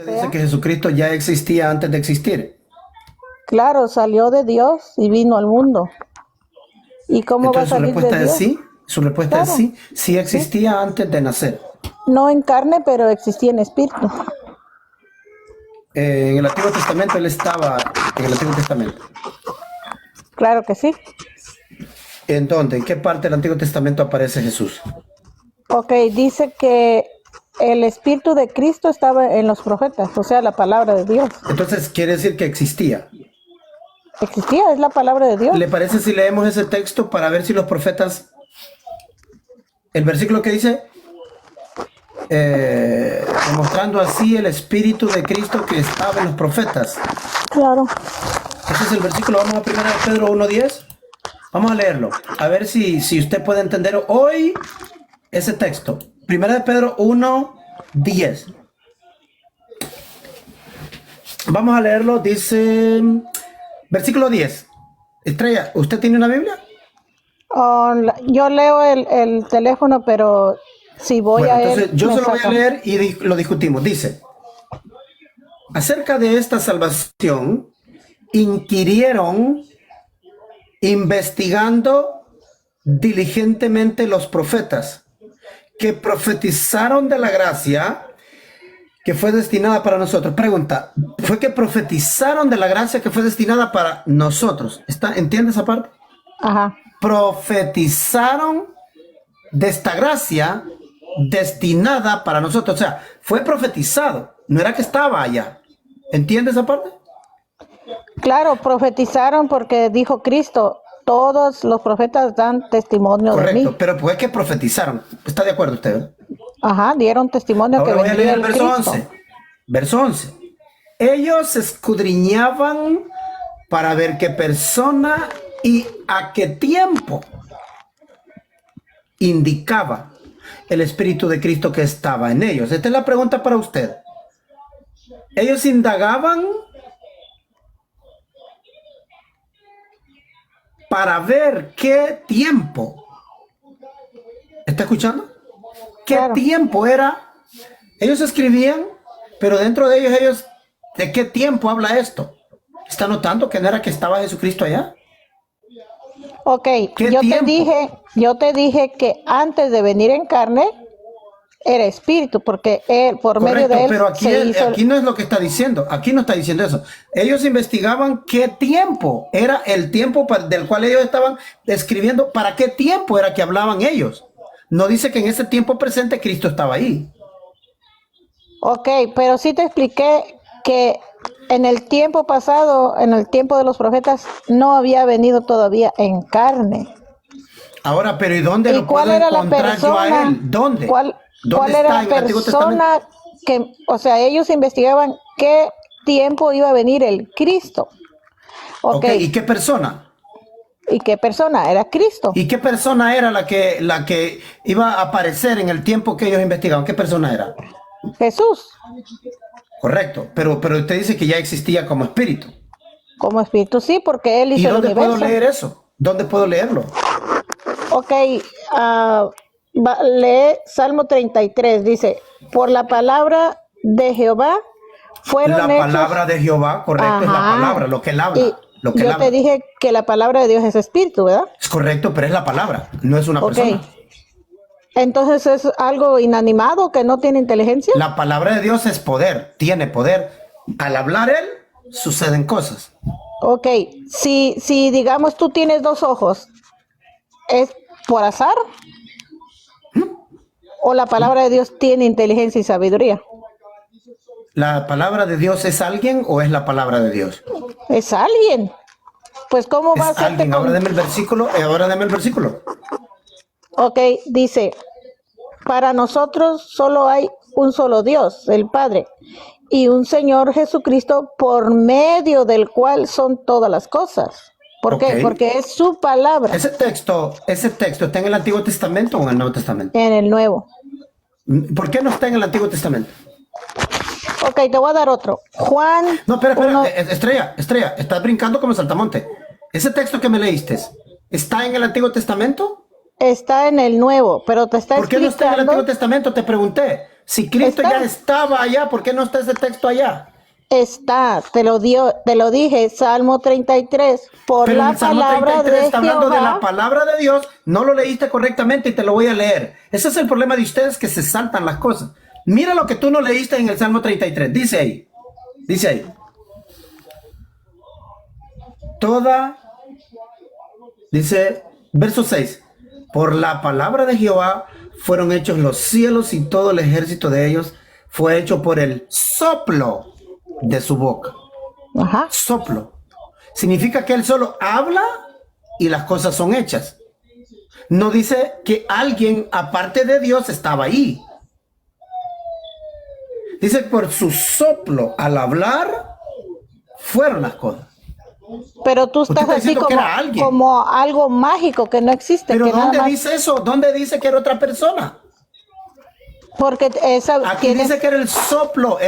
Usted dice que Jesucristo ya existía antes de existir. Claro, salió de Dios y vino al mundo. ¿Y cómo va a Entonces su salir de respuesta es Dios? sí. Su respuesta es Claro, sí. Sí sí. existía antes de nacer. No en carne, pero existía en espíritu. En el Antiguo Testamento él estaba en el Antiguo Testamento. Claro que sí. ¿En dónde? ¿En qué parte del Antiguo Testamento aparece Jesús? Ok, dice que el espíritu de Cristo estaba en los profetas, o sea, la palabra de Dios. Entonces quiere decir que existía. Existía, es la palabra de Dios. ¿Le parece si leemos ese texto para ver si los profetas, el versículo que dice, demostrando así el espíritu de Cristo que estaba en los profetas? Claro. Ese es el versículo. Vamos a 1 Pedro 1:10. Vamos a leerlo. A ver si usted puede entender hoy ese texto. 1 Pedro 1:10. Vamos a leerlo. Dice, versículo 10. Estrella, ¿usted tiene una Biblia? Yo leo el teléfono, pero si voy Bueno, a entonces él, yo me se lo voy a saca. leer y lo discutimos. Dice, acerca de esta salvación, inquirieron, investigando diligentemente los profetas, que profetizaron de la gracia que fue destinada para nosotros. Pregunta, ¿fue que profetizaron de la gracia que fue destinada para nosotros? ¿Entiende esa parte? Ajá. Profetizaron de esta gracia destinada para nosotros. O sea, fue profetizado, no era que estaba allá. ¿Entiende esa parte? Claro, profetizaron porque dijo Cristo, todos los profetas dan testimonio de Correcto, mí. pero pues que profetizaron. ¿Está de acuerdo usted? Ajá, dieron testimonio que Ahora voy a vendría leer el el verso Cristo. 11. Verso 11. Ellos escudriñaban para ver qué persona y a qué tiempo indicaba el Espíritu de Cristo que estaba en ellos. Esta es la pregunta para usted. Ellos indagaban para ver qué tiempo. ¿Está escuchando? ¿Qué Claro. tiempo era? Ellos escribían, pero dentro de ellos, ¿de qué tiempo habla esto? ¿Está notando que no era que estaba Jesucristo allá? Ok, ¿Qué yo tiempo? te dije que antes de venir en carne era espíritu, porque él, por medio Correcto, de él, pero aquí, se hizo. aquí no es lo que está diciendo. Aquí no está diciendo eso. Ellos investigaban qué tiempo era el tiempo del cual ellos estaban escribiendo. ¿Para qué tiempo era que hablaban ellos? No dice que en ese tiempo presente Cristo estaba ahí. Ok, pero sí te expliqué que en el tiempo pasado, en el tiempo de los profetas, no había venido todavía en carne. Ahora, pero ¿y dónde ¿Y lo cuál puedo era la encontrar yo a persona? él? ¿Dónde? ¿Cuál ¿Dónde era está la en el Antiguo Testamento? persona que, o sea, ellos investigaban qué tiempo iba a venir el Cristo? Ok, ¿Y qué persona? ¿y qué persona? Era Cristo. ¿Y qué persona era la que iba a aparecer en el tiempo que ellos investigaban? ¿Qué persona era? Jesús, Correcto, pero usted dice que ya existía como espíritu. como espíritu, sí, porque él ¿Y hizo el dónde puedo universo. leer eso? ¿Dónde puedo leerlo? Ok, lee Salmo 33, dice, por la palabra de Jehová fueron La hechos. palabra de Jehová, correcto, es la Ajá. palabra, lo que él Y habla. Lo que él yo te habla. dije que la palabra de Dios es espíritu, ¿verdad? Es correcto, pero es la palabra, no es una Ok. persona. Entonces es algo inanimado que no tiene inteligencia. La palabra de Dios es poder, tiene poder. Al hablar él, suceden cosas. Ok, si digamos tú tienes dos ojos, ¿es por azar? ¿O la palabra de Dios tiene inteligencia y sabiduría? ¿La palabra de Dios es alguien o es la palabra de Dios? Es alguien. Pues ¿cómo va a Es hacerte alguien. Ahora deme el versículo. Ahora deme el versículo. Ok, dice, para nosotros solo hay un solo Dios, el Padre, y un Señor Jesucristo por medio del cual son todas las cosas. ¿Por qué? Ok. Porque es su palabra Ese texto está en el Antiguo Testamento o en el Nuevo Testamento. en el Nuevo. ¿Por qué no está en el Antiguo Testamento? Ok, te voy a dar otro. Juan No, espera, uno- Estrella, estás brincando como saltamonte. Ese texto que me leíste, ¿está en el Antiguo Testamento? está en el Nuevo, pero te está ¿Por qué no está en el Antiguo explicando. Testamento? Te pregunté. Si Cristo Está. ya estaba allá, ¿por qué no está ese texto allá? Está, te lo dije, Salmo 33, por Pero en la el Salmo palabra 33 de está hablando de la Jehová. palabra de Dios, no lo leíste correctamente y te lo voy a leer. Ese es el problema de ustedes, que se saltan las cosas. Mira lo que tú no leíste en el Salmo 33. Dice ahí, dice, verso 6, por la palabra de Jehová fueron hechos los cielos y todo el ejército de ellos fue hecho por el soplo de su boca. Ajá. Soplo. Significa que él solo habla y las cosas son hechas. No dice que alguien aparte de Dios estaba ahí. Dice por su soplo al hablar fueron las cosas. Pero tú Usted estás está así diciendo que era alguien. como algo mágico que no existe. Pero que nada ¿dónde más- dice eso? ¿Dónde dice que era otra persona? Porque esa Aquí tienes, dice que era el soplo,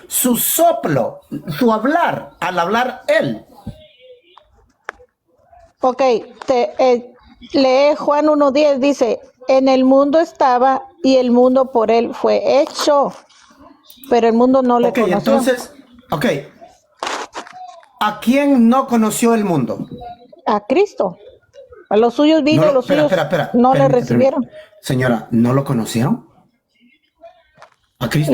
su hablar, al hablar él. ok, lee Juan 1:10, dice, en el mundo estaba y el mundo por él fue hecho, pero el mundo no le Ok, conoció. entonces, ok. ¿A quién no conoció el mundo? A Cristo. A los suyos vino, No, y los suyos no le recibieron. Señora, ¿no lo conocieron? ¿A Cristo?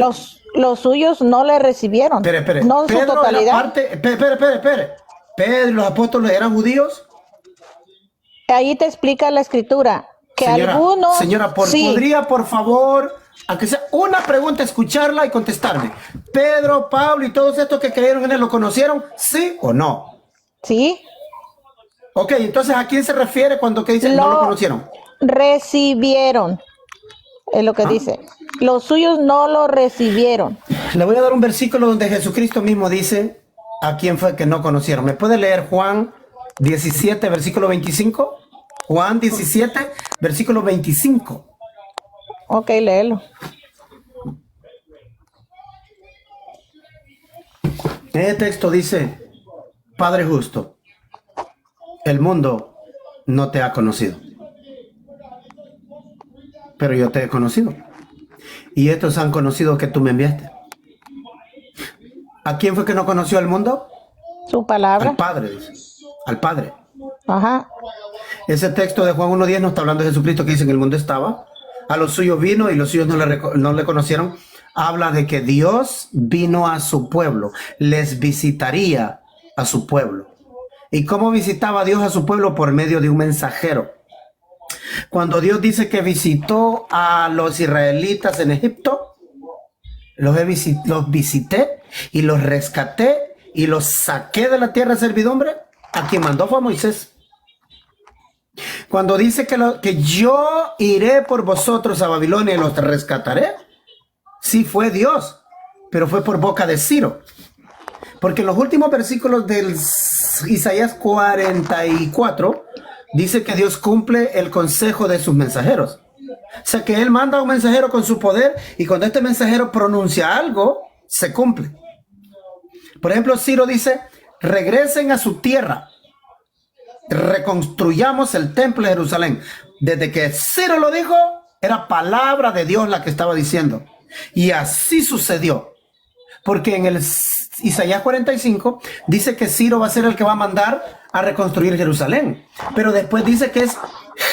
Los suyos no le recibieron. Espere. No en su Pedro era totalidad. parte. Espere. Pedro y los apóstoles eran judíos. Ahí te explica la escritura que algunos Señora, sí. ¿podría, por favor, aunque sea una pregunta, escucharla y contestarme? Pedro, Pablo y todos estos que creyeron en él, ¿lo conocieron? ¿Sí o no? Sí, Ok, entonces, ¿a quién se refiere cuando que dice no lo conocieron? recibieron, es lo que dice. Los suyos no lo recibieron. Le voy a dar un versículo donde Jesucristo mismo dice a quién fue que no conocieron. ¿Me puede leer Juan 17, versículo 25? Juan 17, versículo 25. Ok, léelo. Este texto dice, Padre justo, el mundo no te ha conocido, pero yo te he conocido. Y estos han conocido que tú me enviaste. ¿A quién fue que no conoció al mundo? Su palabra. Al Padre, dice. Al Padre. Ajá. Ese texto de Juan 1:10 no está hablando de Jesucristo, que dice en el mundo estaba. A los suyos vino y los suyos no le conocieron. Habla de que Dios vino a su pueblo. Les visitaría a su pueblo. ¿Y cómo visitaba Dios a su pueblo? Por medio de un mensajero. Cuando Dios dice que visitó a los israelitas en Egipto, los visité y los rescaté y los saqué de la tierra de servidumbre. A quien mandó fue a Moisés. Cuando dice que yo iré por vosotros a Babilonia y los rescataré, sí fue Dios, pero fue por boca de Ciro. Porque en los últimos versículos del Isaías 44 dice que Dios cumple el consejo de sus mensajeros. O sea que Él manda a un mensajero con su poder y cuando este mensajero pronuncia algo, se cumple. Por ejemplo, Ciro dice, regresen a su tierra, reconstruyamos el templo de Jerusalén. Desde que Ciro lo dijo, era palabra de Dios la que estaba diciendo. Y así sucedió. Porque en el Isaías 45 dice que Ciro va a ser el que va a mandar a reconstruir Jerusalén. Pero después dice que es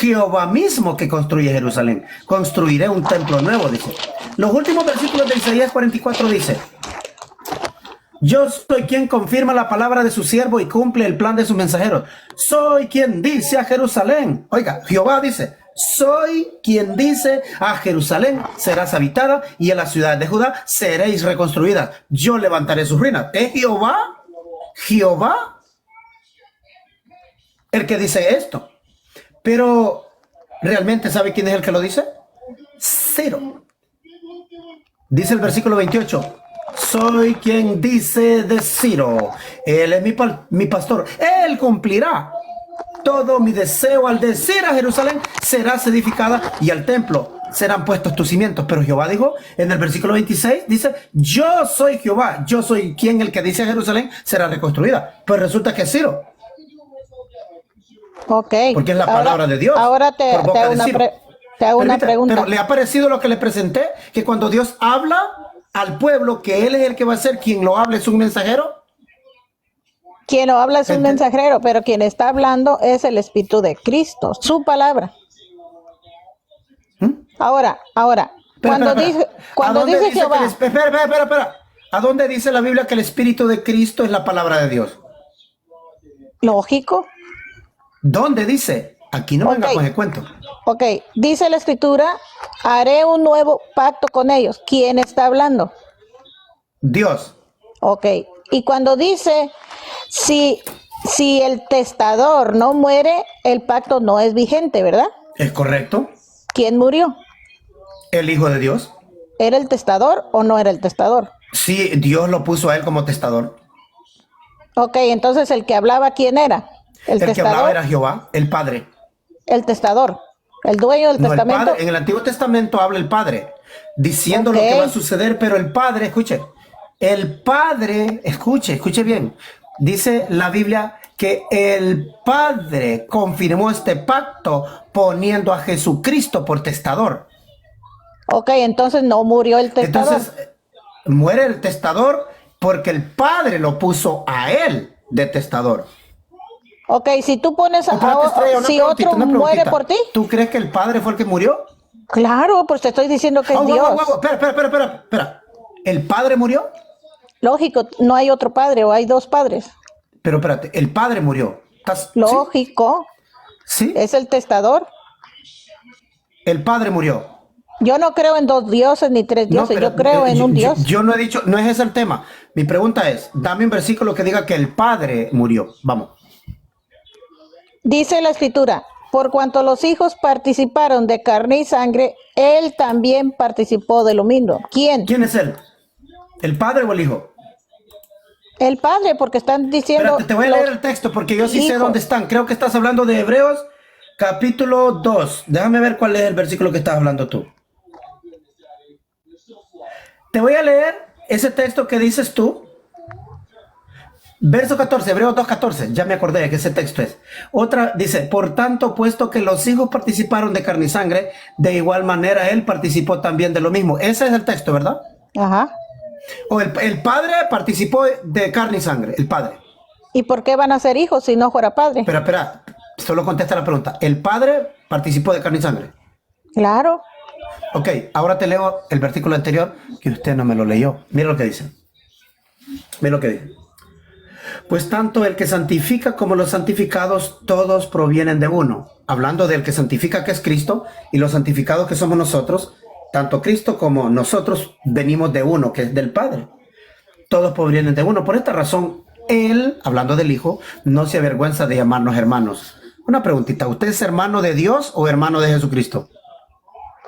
Jehová mismo que construye Jerusalén. Construiré un templo nuevo, dice. Los últimos versículos de Isaías 44 dice, yo soy quien confirma la palabra de su siervo y cumple el plan de sus mensajeros. Soy quien dice a Jerusalén. Oiga, Jehová dice, soy quien dice a Jerusalén serás habitada y en la ciudad de Judá seréis reconstruidas. Yo levantaré sus ruinas. ¿Es Jehová el que dice esto? Pero, ¿realmente sabe quién es el que lo dice? Ciro. Dice el versículo 28. Soy quien dice de Ciro. Él es mi pastor. Él cumplirá todo mi deseo al decir a Jerusalén serás edificada y al templo serán puestos tus cimientos. Pero Jehová dijo en el versículo 26, dice, yo soy Jehová, yo soy quien el que dice a Jerusalén será reconstruida. Pues resulta que es Ciro. Ok. Porque es la palabra de Dios. Ahora te por boca hago de una Ciro. Te hago una Permítame, pregunta. pero ¿le ha parecido lo que le presenté? Que cuando Dios habla al pueblo, que Él es el que va a ser quien lo hable, es un mensajero. Quien lo habla es un Ent- mensajero, pero quien está hablando es el Espíritu de Cristo, su palabra. ¿Mm? Ahora, Espera, cuando espera, dice, espera. ¿A cuando dónde dice dice Jehová, que espera. ¿A dónde dice la Biblia que el Espíritu de Cristo es la palabra de Dios? lógico, ¿Dónde dice? Aquí no venga Ok. con el cuento. ok, dice la Escritura, haré un nuevo pacto con ellos. ¿Quién está hablando? Dios. Ok, y cuando dice, si el testador no muere, el pacto no es vigente, ¿verdad? ¿Es correcto? ¿Quién murió? ¿El Hijo de Dios? ¿Era el testador o no era el testador? Sí, Dios lo puso a él como testador. Ok, entonces el que hablaba, ¿quién era? El El que hablaba testador, era Jehová, el Padre. el testador, el dueño del No, el testamento. Padre. En el Antiguo Testamento habla el Padre, diciendo Ok. lo que va a suceder, pero el Padre, escuche, el Padre, escuche bien, dice la Biblia que el Padre confirmó este pacto poniendo a Jesucristo por testador. Ok, entonces no murió el testador. Entonces, muere el testador porque el Padre lo puso a él de testador. Ok, si tú pones Oh, espérate, Estrella, una si preguntita, otro una muere preguntita. por ti, ¿Tú crees que el Padre fue el que murió? claro, pues te estoy diciendo que es Oh, Dios. Espera. ¿El Padre murió? Lógico, no hay otro padre o hay dos padres. Pero espérate, el Padre murió. ¿Sí? Lógico, ¿Sí? es el testador. El Padre murió. Yo no creo en dos dioses ni tres No, dioses, pero, yo creo en un Dios. Yo no he dicho, no es ese el tema. Mi pregunta es, dame un versículo que diga que el Padre murió. Vamos. Dice la Escritura, por cuanto los hijos participaron de carne y sangre, él también participó de lo mismo. ¿Quién? ¿Quién es él? ¿El Padre o el Hijo? El Padre, porque están diciendo... Espérate, te voy a los leer el texto porque yo sí sé hijos. dónde están. Creo que estás hablando de Hebreos capítulo 2. Déjame ver cuál es el versículo que estás hablando tú. Te voy a leer ese texto que dices tú. Verso 14, Hebreos 2:14. Ya me acordé de que ese texto es. Otra dice, por tanto, puesto que los hijos participaron de carne y sangre, de igual manera él participó también de lo mismo. Ese es el texto, ¿verdad? Ajá. O el Padre participó de carne y sangre, el Padre. ¿Y por qué van a ser hijos si no fuera padre? Espera, solo contesta la pregunta. ¿El Padre participó de carne y sangre? Claro. Ok, ahora te leo el versículo anterior que usted no me lo leyó. Mira lo que dice. Mira lo que dice. Pues tanto el que santifica como los santificados, todos provienen de uno. Hablando del que santifica, que es Cristo, y los santificados que somos nosotros, tanto Cristo como nosotros venimos de uno, que es del Padre. Todos provienen de uno. Por esta razón, Él, hablando del Hijo, no se avergüenza de llamarnos hermanos. Una preguntita, ¿usted es hermano de Dios o hermano de Jesucristo?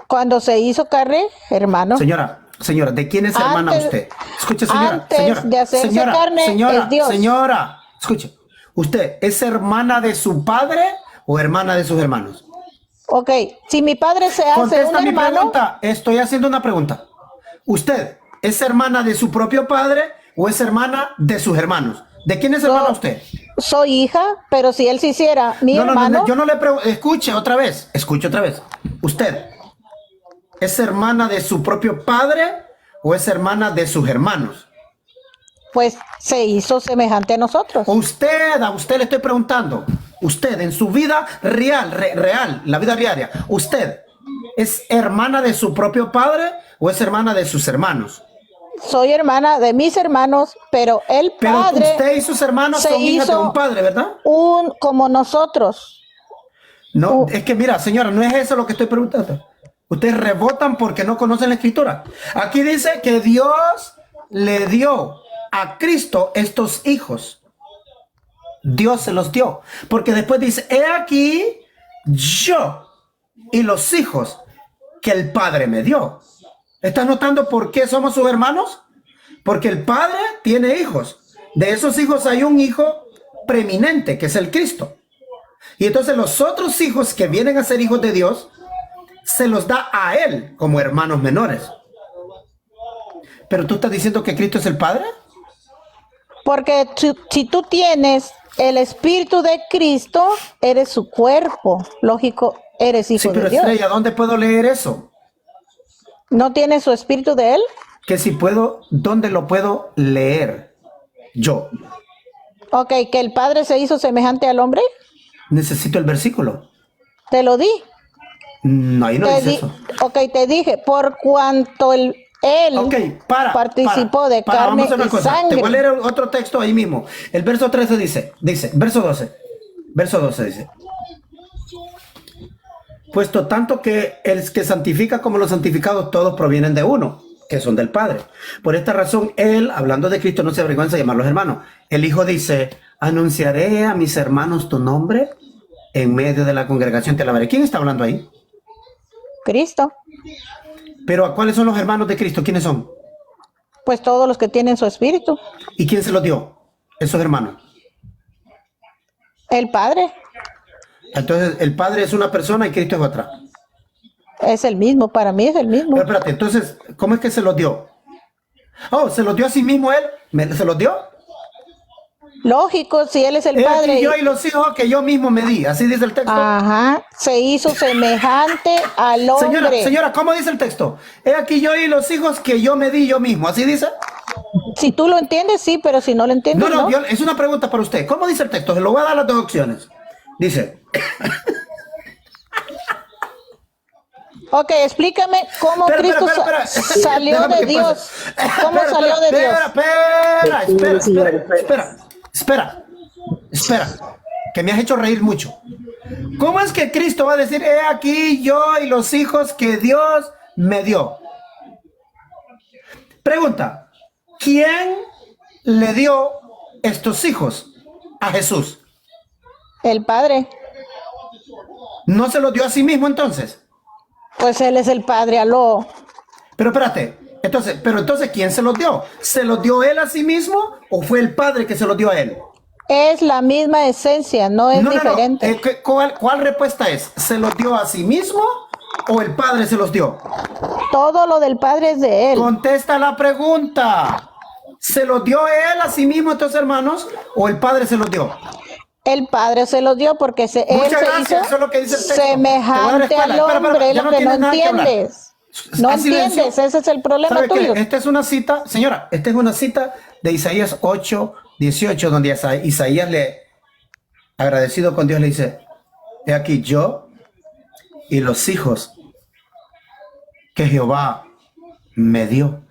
Cuando se hizo carne, hermano. Señora, ¿de quién es hermana Antes- usted? Escuche, señora, antes señora, de hacerse carne, es Dios. señora, escuche. ¿Usted es hermana de su padre o hermana de sus hermanos? Ok, si mi padre se hace Contesta un mi hermano, pregunta. Estoy haciendo una pregunta. ¿Usted es hermana de su propio padre o es hermana de sus hermanos? ¿De quién es hermana usted? soy hija, pero si él se hiciera mi No, hermano, yo no le pregunto. Escuche otra vez. ¿Usted es hermana de su propio padre o es hermana de sus hermanos? pues se hizo semejante a nosotros. A usted le estoy preguntando. Usted en su vida real, la vida diaria, ¿usted es hermana de su propio padre o es hermana de sus hermanos? Soy hermana de mis hermanos, pero el Pero padre usted y sus hermanos se son hijas de hizo un padre, ¿verdad? como nosotros. No, es que mira, señora, no es eso lo que estoy preguntando. Ustedes rebotan porque no conocen la escritura. Aquí dice que Dios le dio a Cristo estos hijos. Dios se los dio. Porque después dice, he aquí yo y los hijos que el Padre me dio. ¿Estás notando por qué somos sus hermanos? Porque el Padre tiene hijos. De esos hijos hay un hijo preeminente, que es el Cristo. Y entonces los otros hijos que vienen a ser hijos de Dios, se los da a Él como hermanos menores. Pero tú estás diciendo que Cristo es el Padre. Porque si tú tienes el Espíritu de Cristo, eres su cuerpo. Lógico, eres Sí, hijo pero de Dios. Estrella, ¿dónde puedo leer eso? ¿No tienes su espíritu de él? Que si puedo, ¿dónde lo puedo leer? Yo Ok, que el Padre se hizo semejante al hombre. necesito el versículo. Te lo di. No, ahí no Te dice di, eso. ok, te dije, por cuanto él Ok, participó de carne vamos a una y cosa. Te voy a sangre. leer otro texto ahí mismo. El verso 13 dice, verso 12 dice, puesto tanto que el que santifica como los santificados todos provienen de uno, que son del Padre. Por esta razón, él, hablando de Cristo, no se avergüenza de llamarlos hermanos. El Hijo dice, anunciaré a mis hermanos tu nombre en medio de la congregación, te alabaré. ¿Quién está hablando ahí? Cristo. Pero ¿a cuáles son los hermanos de Cristo? ¿Quiénes son? Pues todos los que tienen su espíritu. ¿Y quién se los dio? Esos hermanos. El Padre Entonces, el Padre es una persona y Cristo es otra. es el mismo, para mí es el mismo. Pero espérate, entonces, ¿cómo es que se los dio? Oh, ¿se los dio a sí mismo él? ¿Se los dio? Lógico, si él es el He aquí Padre. yo y los hijos que yo mismo me di. Así dice el texto. Ajá, se hizo semejante al hombre. Señora, ¿cómo dice el texto? He aquí yo y los hijos que yo me di yo mismo. ¿Así dice? Si tú lo entiendes, sí, pero si no lo entiendes, No, no. es una pregunta para usted. ¿Cómo dice el texto? Se lo voy a dar las dos opciones. Dice, Ok, explícame cómo Cristo espera. salió Déjame de que Dios. pase. ¿Cómo salió de Dios? Espera. Que me has hecho reír mucho. ¿Cómo es que Cristo va a decir, he aquí yo y los hijos que Dios me dio? Pregunta, ¿quién le dio estos hijos a Jesús? El Padre. ¿No se los dio a sí mismo entonces? Pues él es el Padre, aló. Pero espérate, entonces ¿quién se los dio? ¿Se los dio él a sí mismo o fue el Padre que se los dio a él? Es la misma esencia, no es diferente. ¿Cuál respuesta es? ¿Se los dio a sí mismo o el Padre se los dio? Todo lo del Padre es de él. Contesta la pregunta. ¿Se los dio él a sí mismo, estos hermanos, o el Padre se los dio? El Padre se los dio porque él se hizo eso es lo que dice el texto. semejante al hombre, ya lo que no tienes nada que hablar. entiendes. No Haz silencio. entiendes, ese es el problema ¿Sabe qué? tuyo. Esta es una cita, señora, esta es una cita de Isaías 8:18, donde Isaías agradecido con Dios, le dice, he aquí yo y los hijos que Jehová me dio.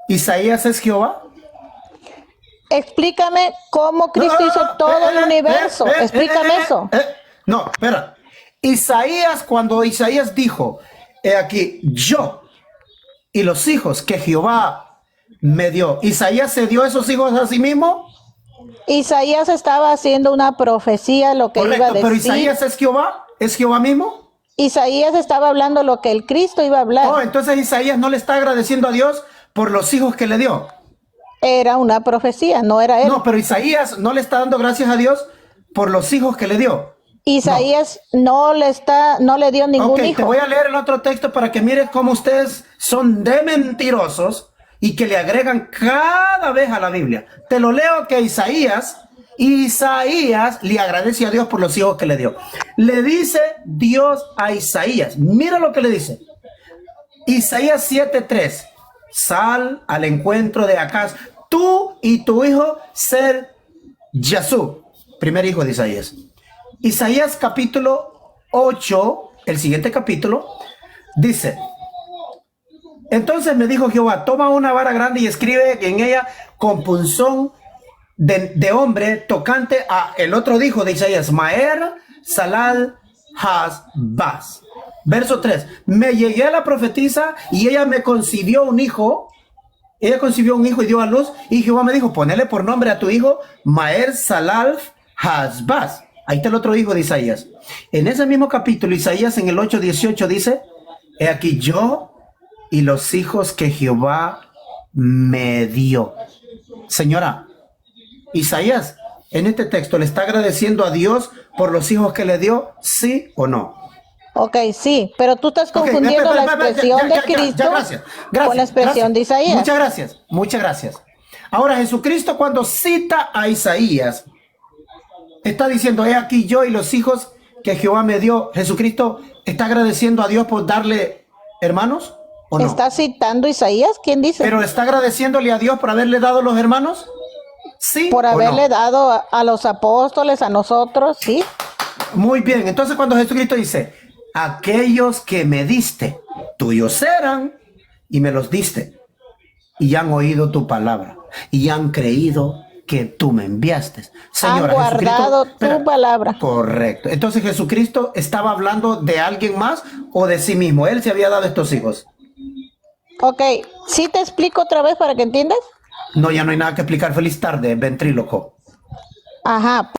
¿Isaías es Jehová? Explícame cómo Cristo hizo todo el universo. Explícame eso. No, espera. Cuando Isaías dijo, he aquí yo y los hijos que Jehová me dio, ¿Isaías se dio esos hijos a sí mismo? Isaías estaba haciendo una profecía, lo que Correcto, iba a decir. pero Isaías es Jehová mismo. Isaías estaba hablando lo que el Cristo iba a hablar. Oh, entonces Isaías no le está agradeciendo a Dios por los hijos que le dio. Era una profecía, no era él. No, pero Isaías no le está dando gracias a Dios por los hijos que le dio. Isaías no le dio ningún Ok, hijo. te voy a leer el otro texto para que mires cómo ustedes son de mentirosos y que le agregan cada vez a la Biblia. Te lo leo que Isaías le agradece a Dios por los hijos que le dio. Le dice Dios a Isaías, mira lo que le dice. Isaías 7:3, sal al encuentro de Acaz, tú y tu hijo Ser Yasú, primer hijo de Isaías. Isaías capítulo 8, el siguiente capítulo, dice, entonces me dijo Jehová, toma una vara grande y escribe en ella con punzón de hombre tocante a el otro hijo de Isaías, Maher Salal Hasbaz. Verso 3, me llegué a la profetisa y ella me concibió un hijo. Ella concibió un hijo y dio a luz, y Jehová me dijo, ponele por nombre a tu hijo Maher Salal Hasbaz. Ahí está el otro hijo de Isaías. En ese mismo capítulo, Isaías en el 8:18 dice, he aquí yo y los hijos que Jehová me dio. Señora, Isaías en este texto le está agradeciendo a Dios por los hijos que le dio, ¿sí o no? Ok, sí, pero tú estás confundiendo la expresión de Cristo con la expresión de Isaías. Muchas gracias. Ahora, Jesucristo cuando cita a Isaías, está diciendo, he aquí yo y los hijos que Jehová me dio, Jesucristo está agradeciendo a Dios por darle hermanos o no? ¿Está citando Isaías? ¿Quién dice? Pero está agradeciéndole a Dios por haberle dado los hermanos. Sí. Por o haberle no. dado a los apóstoles, a nosotros, sí. Muy bien. Entonces cuando Jesucristo dice, aquellos que me diste, tuyos eran y me los diste. Y han oído tu palabra y han creído que tú me enviaste. Señora, Han guardado Jesucristo, tu palabra. Correcto. Entonces Jesucristo estaba hablando de alguien más o de sí mismo. Él se había dado estos hijos. Ok, ¿sí te explico otra vez para que entiendas? No, ya no hay nada que explicar. Feliz tarde, ventríloco. Ajá,